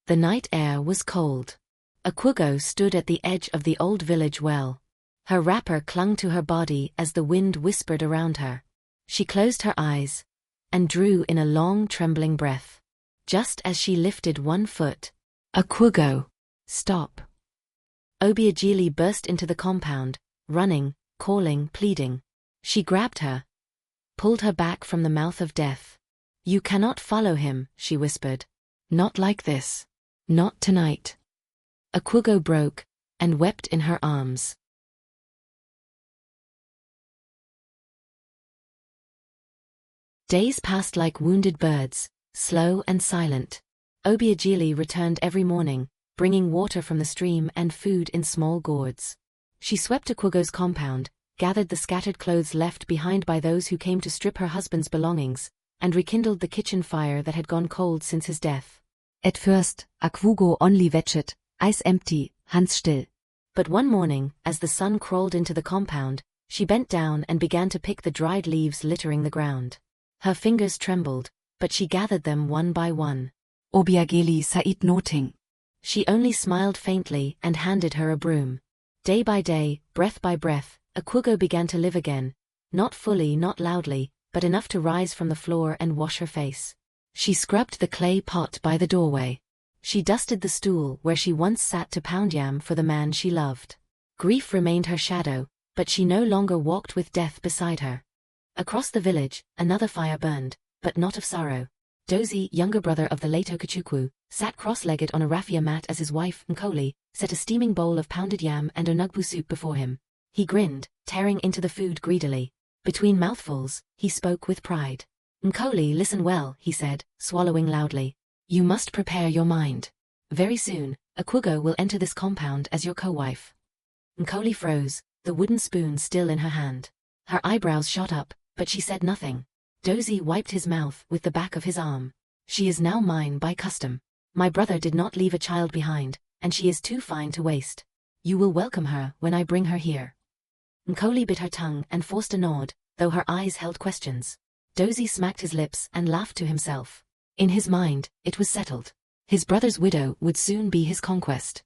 The night air was cold. Akwugo stood at the edge of the old village well. Her wrapper clung to her body as the wind whispered around her. She closed her eyes and drew in a long trembling breath. Just as she lifted one foot, "Akwugo, stop." Obiageli burst into the compound, running, calling, pleading. She grabbed her, pulled her back from the mouth of death. "You cannot follow him," she whispered. "Not like this. Not tonight." Akwugo broke and wept in her arms. Days passed like wounded birds, slow and silent. Obiageli returned every morning, bringing water from the stream and food in small gourds. She swept Akwugo's compound, gathered the scattered clothes left behind by those who came to strip her husband's belongings, and rekindled the kitchen fire that had gone cold since his death. At first, Akwugo only watched, eyes empty, hands still. But one morning, as the sun crawled into the compound, she bent down and began to pick the dried leaves littering the ground. Her fingers trembled, but she gathered them one by one. Obiageli said nothing. She only smiled faintly and handed her a broom. Day by day, breath by breath, Akwugo began to live again, not fully, not loudly, but enough to rise from the floor and wash her face. She scrubbed the clay pot by the doorway. She dusted the stool where she once sat to pound yam for the man she loved. Grief remained her shadow, but she no longer walked with death beside her. Across the village, another fire burned, but not of sorrow. Dozie, younger brother of the late Okechukwu, sat cross-legged on a raffia mat as his wife, Nkoli, set a steaming bowl of pounded yam and onugbu soup before him. He grinned, tearing into the food greedily. Between mouthfuls, he spoke with pride. "Nkoli, listen well," he said, swallowing loudly. "You must prepare your mind. Very soon, Akwugo will enter this compound as your co-wife." Nkoli froze, the wooden spoon still in her hand. Her eyebrows shot up, but she said nothing. Dozie wiped his mouth with the back of his arm. "She is now mine by custom. My brother did not leave a child behind, and she is too fine to waste. You will welcome her when I bring her here." Nkoli bit her tongue and forced a nod, though her eyes held questions. Dozie smacked his lips and laughed to himself. In his mind, it was settled. His brother's widow would soon be his conquest.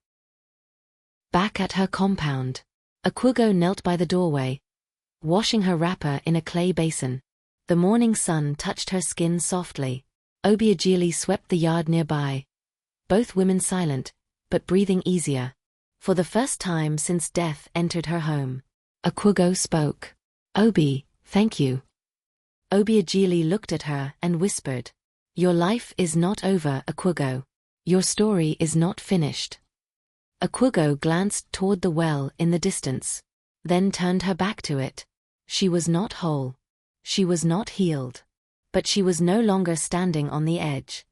Back at her compound, Akwugo knelt by the doorway, washing her wrapper in a clay basin. The morning sun touched her skin softly. Obiageli swept the yard nearby. Both women silent, but breathing easier. For the first time since death entered her home, Akwugo spoke. "Obi, thank you." Obiageli looked at her and whispered, "Your life is not over, Akwugo. Your story is not finished." Akwugo glanced toward the well in the distance, then turned her back to it. She was not whole. She was not healed. But she was no longer standing on the edge.